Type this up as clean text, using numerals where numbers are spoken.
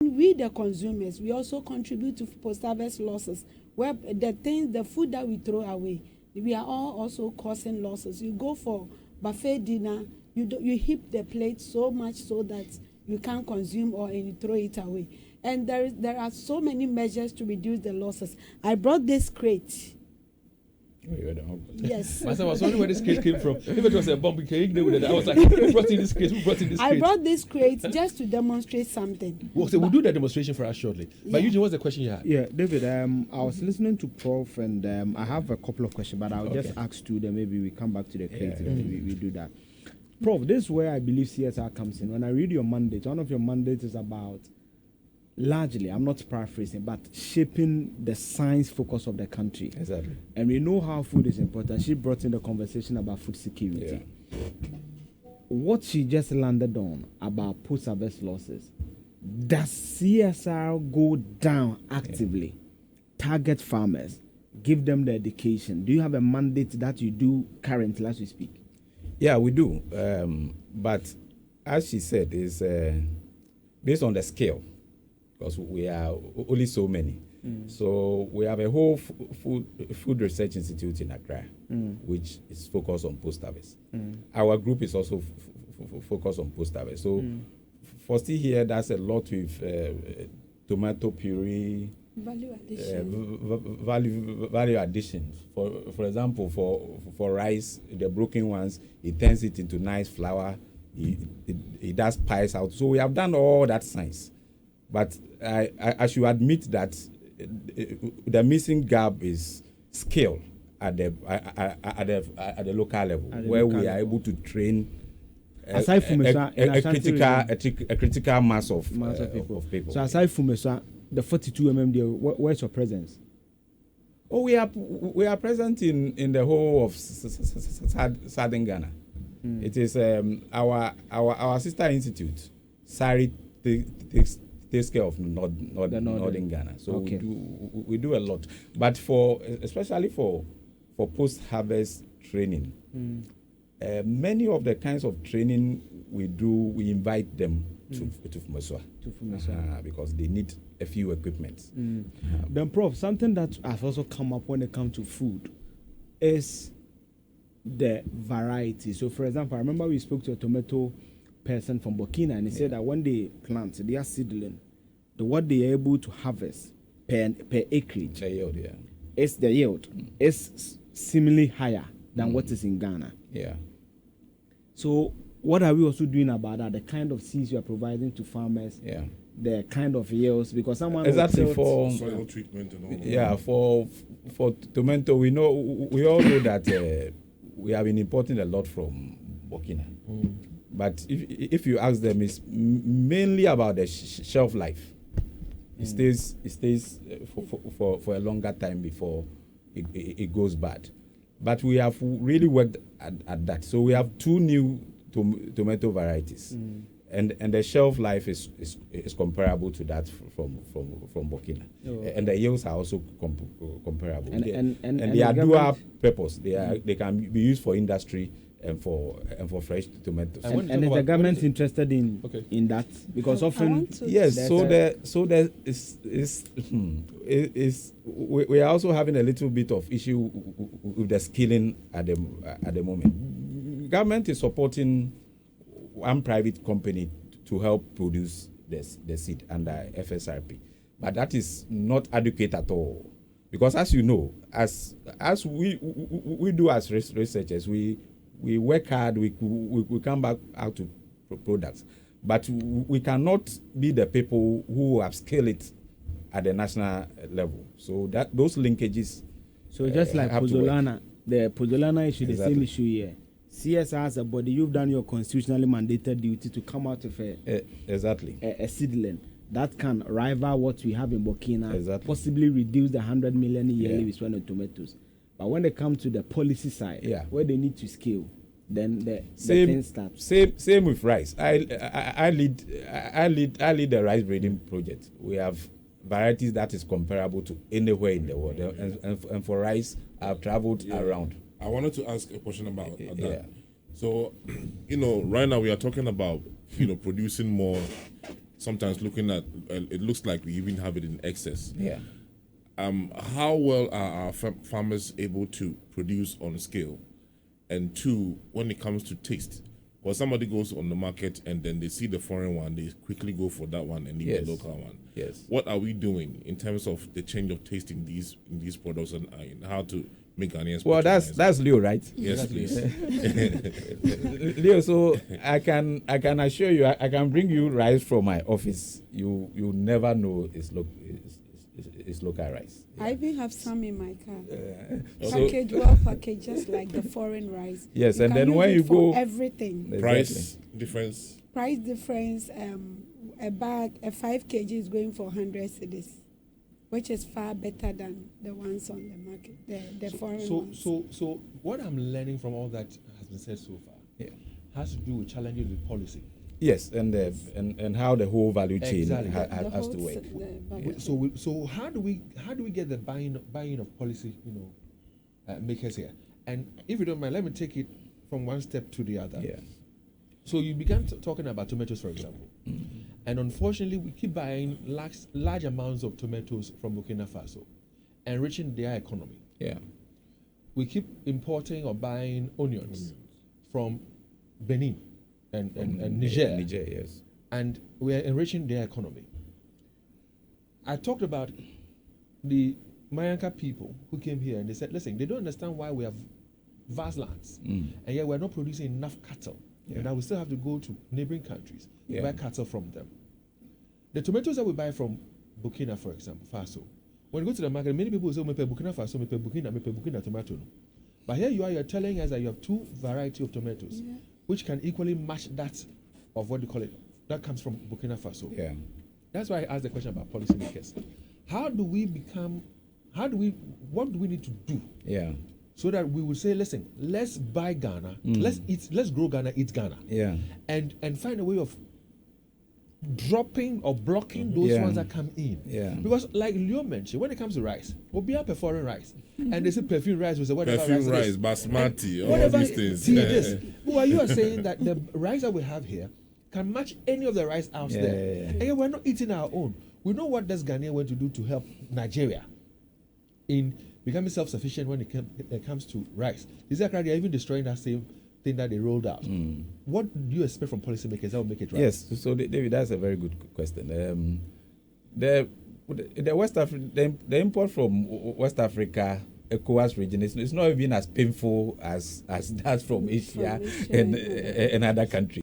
we the consumers, we also contribute to post-harvest losses, where the food that we throw away, we are all also causing losses. You go for buffet dinner, you heap the plate so much so that you can't consume or and you throw it away. And there are so many measures to reduce the losses. I brought this crate. Yes. I was wondering where this crate came from. If it was a bomb, I was like, who brought in this crate? Who brought in this crate? I brought this crate just to demonstrate something. Well, so we'll do the demonstration for us shortly. But usually, what's the question you had? Yeah, David, I was listening to Prof, and I have a couple of questions, but I'll just ask two, then maybe we come back to the crate, we do that. Prof, this is where I believe CSR comes in. When I read your mandate, one of your mandates is about, largely, I'm not paraphrasing, but shaping the science focus of the country. Exactly. And we know how food is important. She brought in the conversation about food security. Yeah. What she just landed on about post-harvest losses, does CSR go down actively, target farmers, give them the education? Do you have a mandate that you do currently as we speak? Yeah, we do. But as she said, it's based on the scale, because we are only so many. So we have a whole food research institute in Accra, which is focused on post-harvest. Our group is also focused on post-harvest. So Faustina here does a lot with tomato puree, value addition. For example, for rice, the broken ones, he turns it into nice flour. He does pies out. So we have done all that science. But I should admit that the missing gap is scale at the local level, where we are able to train aside from a critical mass of people. So aside from the 42 there, where's your presence? Oh, we are present in the whole of southern Ghana. It is our sister institute, CSIR-CRI, takes care of northern Ghana. So we do a lot. But especially for post-harvest training, many of the kinds of training we do, we invite them to Fumeswa. Because they need a few equipments. Then, Prof, something that has also come up when it comes to food is the variety. So, for example, I remember we spoke to a tomato person from Burkina, and he said that when they plant, they are seedling, what they are able to harvest per acreage, the yield is similarly higher than what is in Ghana. Yeah. So what are we also doing about that? The kind of seeds you are providing to farmers, the kind of yields, because someone exactly for soil treatment and all that. Yeah, for tomato, we all know that we have been importing a lot from Burkina. But if you ask them, it's mainly about the shelf life. It stays for a longer time before it goes bad. But we have really worked at that. So we have 2 new tomato varieties, and the shelf life is comparable to that from Burkina, and the yields are also comparable. And they are dual purpose. They can be used for industry and for fresh tomatoes. And is the government interested in that? Because often yes. We are also having a little bit of issue with the skilling at the moment. Government is supporting one private company to help produce the seed under FSRP, but that is not adequate at all, because as you know, as we do as researchers, we work hard, we come back out to products, but we cannot be the people who have scaled it at the national level. So that those linkages. So just like Pozzolana, the Pozzolana issue, the same issue here. CSR as a body, you've done your constitutionally mandated duty to come out of a seedling that can rival what we have in Burkina, possibly reduce the 100 million yearly we spend on tomatoes. But when they come to the policy side, where they need to scale, then the thing starts. Same with rice. I lead the rice breeding project. We have varieties that is comparable to anywhere in the world, and for rice, I've traveled around. I wanted to ask a question about that. So, right now we are talking about producing more sometimes looking at, it looks like we even have it in excess. Yeah. How well are our farmers able to produce on scale? And two, when it comes to taste, well, somebody goes on the market and then they see the foreign one, they quickly go for that one and leave the local one. Yes. What are we doing in terms of the change of taste in these products and how to make Ghanaians? Well, that's Leo, right? Yes, please. Leo, so I can assure you, I can bring you rice from my office. You never know it's local rice. Yeah. I even have some in my car. Packaged, just like the foreign rice. Yes, and then when you go, everything. Exactly. Price difference. Price difference. A bag, a 5 kg is going for 100 cedis, which is far better than the ones on the market, the foreign ones. So what I'm learning from all that has been said so far has to do with challenges with policy. Yes, and how the whole value chain has to work. So how do we get the buy-in of policy, makers here? And if you don't mind, let me take it from one step to the other. Yeah. So you began talking about tomatoes, for example, and unfortunately we keep buying large amounts of tomatoes from Burkina Faso, enriching their economy. Yeah. We keep importing or buying onions from Benin and Niger. Niger, yes. And we are enriching their economy. I talked about the Mayanka people who came here and they said, listen, they don't understand why we have vast lands and yet we're not producing enough cattle. And now we still have to go to neighboring countries to buy cattle from them. The tomatoes that we buy from Burkina, for example, Faso, when you go to the market, many people say, me pe Burkina Faso, me pe Burkina tomato. But here you're telling us that you have two varieties of tomatoes, which can equally match that of what you call it, that comes from Burkina Faso. Yeah. That's why I asked the question about policymakers. What do we need to do? Yeah. So that we would say, listen, let's buy Ghana, let's grow Ghana, eat Ghana. Yeah. And find a way of dropping or blocking those ones that come in. Yeah. Because like Leo mentioned, when it comes to rice, we'll be up a foreign rice. And they say perfume rice, we say whatever perfume rice, basmati, all these things. See this. But you are saying that the rice that we have here can match any of the rice out there. And yet we're not eating our own. We know what this Ghanaian went to do to help Nigeria in becoming self-sufficient when it comes to rice. The CSIR-CRI, they are even destroying that same thing that they rolled out. What do you expect from policymakers that will make it right? Yes, so David, that's a very good question. The import from West Africa, ECOWAS region, is not even as painful as that from Asia and other countries.